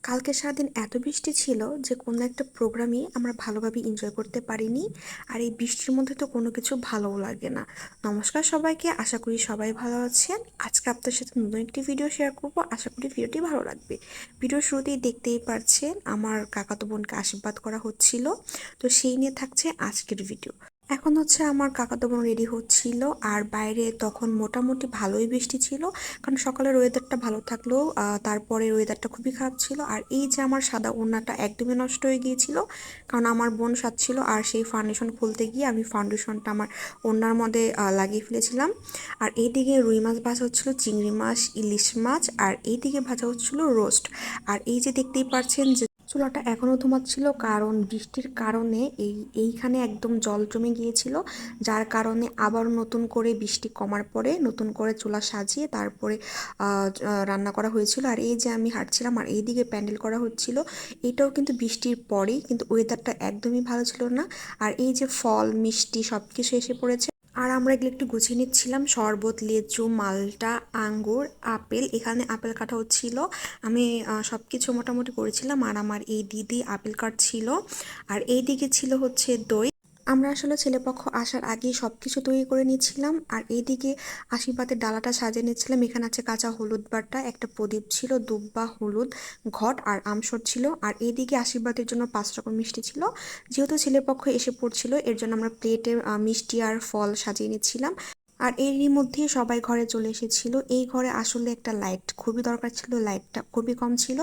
কালকে সারাদিন এত বৃষ্টি ছিল যে কোনো একটা প্রোগ্রামই আমরা ভালোভাবে এনজয় করতে পারিনি। আর এই বৃষ্টির মধ্যে তো কোনো কিছু ভালোও লাগে না। নমস্কার সবাইকে, আশা করি সবাই ভালো আছেন। আজকে আপনাদের সাথে নতুন একটি ভিডিও শেয়ার করব, আশা করি ভিডিওটি ভালো লাগবে। ভিডিওর শুরুতেই দেখতেই পারছেন আমার কাকাতো বোনকে আশীর্বাদ করা হচ্ছিল, তো সেই নিয়ে থাকছে আজকের ভিডিও। এখন হচ্ছে আমার কাকাতো বোন রেডি হচ্ছিল, আর বাইরে তখন মোটামুটি ভালোই বৃষ্টি ছিল, কারণ সকালের ওয়েদারটা ভালো থাকলেও তারপরে ওয়েদারটা খুবই খারাপ ছিল। আর এই যে আমার সাদা ওড়নাটা একদমই নষ্ট হয়ে গিয়েছিল, কারণ আমার বোন সাজছিল আর সেই ফাউন্ডেশন খুলতে গিয়ে আমি ফাউন্ডেশনটা আমার ওড়নার মধ্যে লাগিয়ে ফেলেছিলাম। আর এইদিকে রুই মাছ ভাজা হচ্ছিল, চিংড়ি মাছ, ইলিশ মাছ, আর এইদিকে ভাজা হচ্ছিল রোস্ট। আর এই যে দেখতেই পাচ্ছেন যে চুলাটা এখনও ধোঁয়াচ্ছিল, কারণ বৃষ্টির কারণে এইখানে একদম জল জমে গিয়েছিল, যার কারণে আবার নতুন করে বৃষ্টি কমার পরে নতুন করে চুলা সাজিয়ে তারপরে রান্না করা হয়েছিল। আর এই যে আমি হাঁটছিলাম আর এইদিকে প্যান্ডেল করা হচ্ছিল, এটাও কিন্তু বৃষ্টির পরেই, কিন্তু ওয়েদারটা একদমই ভালো ছিল না। আর এই যে ফল মিষ্টি সব কিছু এসে পড়েছে, আর আমরা এগুলো একটু গুছিয়ে নিচ্ছিলাম। শরবত, লেচু, মালটা, আঙ্গুর, আপেল, এখানে আপেল কাটা হচ্ছিল। আমি সব কিছু মোটামুটি করেছিলাম, আর আমার এই দিদি আপেল কাটছিল। আর এই দিকে ছিল হচ্ছে দই। আমরা আসলে ছেলেপক্ষ আসার আগেই সব কিছু তৈরি করে নিচ্ছিলাম। আর এইদিকে আশীর্বাদের ডালাটা সাজিয়ে নিচ্ছিলাম। এখানে আছে কাঁচা হলুদ বাটা, একটা প্রদীপ ছিল, দুব্বা, হলুদ, ঘট আর আমসর ছিল। আর এইদিকে আশীর্বাদের জন্য 5 রকম মিষ্টি ছিল। যেহেতু ছেলেপক্ষ এসে পড়ছিল, এর জন্য আমরা প্লেটে মিষ্টি আর ফল সাজিয়ে নিচ্ছিলাম। আর এরই মধ্যে সবাই ঘরে চলে এসেছিল। এই ঘরে আসলে একটা লাইট খুবই দরকার ছিল, লাইটটা খুবই কম ছিল।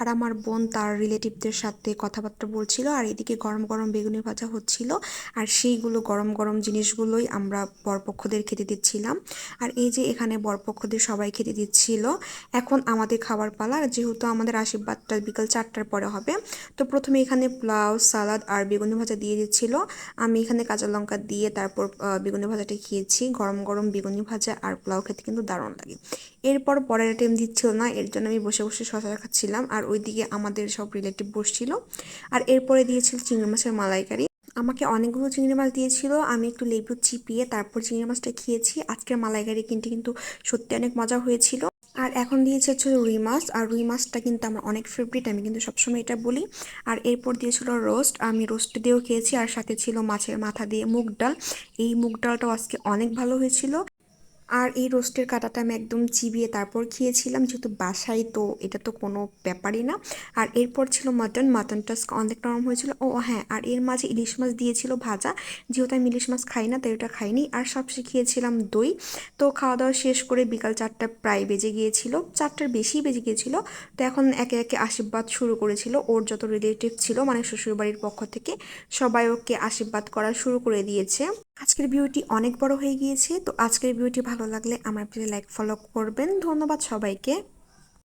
আর আমার বোন তার রিলেটিভদের সাথে কথাবার্তা বলছিল, আর এদিকে গরম গরম বেগুনি ভাজা হচ্ছিল। আর সেইগুলো গরম গরম জিনিসগুলোই আমরা বরপক্ষদের খেতে দিচ্ছিলাম। আর এই যে এখানে বরপক্ষদের সবাই খেতে দিচ্ছিল। এখন আমাদের খাবার পালা, যেহেতু আমাদের আশীর্বাদটা বিকাল 4টার পরে হবে। তো প্রথমে এখানে পোলাও, সালাদ আর বেগুনি ভাজা দিয়ে দিচ্ছিল। আমি এখানে কাঁচা লঙ্কা দিয়ে তারপর বেগুনি ভাজাটা খেয়েছি। গরম গরম বেগুনি ভাজা আর পোলাও খেতে কিন্তু দারুণ লাগে। এরপর পরের আইটেম দিচ্ছিল না, এর জন্য আমি বসে বসে শশা খাচ্ছিলাম, আর ওইদিকে আমাদের সব রিলেটিভ বসছিল। আর এরপরে দিয়েছিল চিংড়ি মাছের মালাইকারি। আমাকে অনেকগুলো চিংড়ি মাছ দিয়েছিল, আমি একটু লেবু চিপিয়ে তারপর চিংড়ি মাছটা খেয়েছি। আজকের মালাইকারি কিন্তু সত্যি অনেক মজা হয়েছিল। আর এখন দিয়েছে হচ্ছে রুই মাছ, আর রুই মাছটা কিন্তু আমার অনেক ফেভারিট, আমি কিন্তু সবসময় এটা বলি। আর এরপর দিয়েছিল রোস্ট, আমি রোস্ট দিয়েও খেয়েছি। আর সাথে ছিল মাছের মাথা দিয়ে মুগ ডাল। এই মুগ ডালটাও আজকে অনেক ভালো হয়েছিল। আর এই রোস্টের কাঁটাটা আমি একদম চিবিয়ে তারপর খেয়েছিলাম, যেহেতু বাসায় তো এটা তো কোনো ব্যাপারই না। আর এরপর ছিল মাটনটা অনেক নরম হয়েছিল। ও হ্যাঁ, আর এর মাঝে ইলিশ মাছ দিয়েছিল ভাজা, যেহেতু আমি ইলিশ মাছ খাই না তাই ওটা খাইনি। আর সব খেয়েছিলাম দই। তো খাওয়া দাওয়া শেষ করে বিকাল 4টা প্রায় বেজে গিয়েছিল, 4টার বেশি বেজে গিয়েছিল। তো এখন একে একে আশীর্বাদ শুরু করেছিল, ওর যত রিলেটিভ ছিল মানে শ্বশুরবাড়ির পক্ষ থেকে সবাই ওকে আশীর্বাদ করা শুরু করে দিয়েছে। আজকের ভিডিওটি অনেক বড় হয়ে গিয়েছে, তো আজকের ভিডিওটি ভালো লাগলে আমার পেজে লাইক ফলো করবেন। ধন্যবাদ সবাইকে।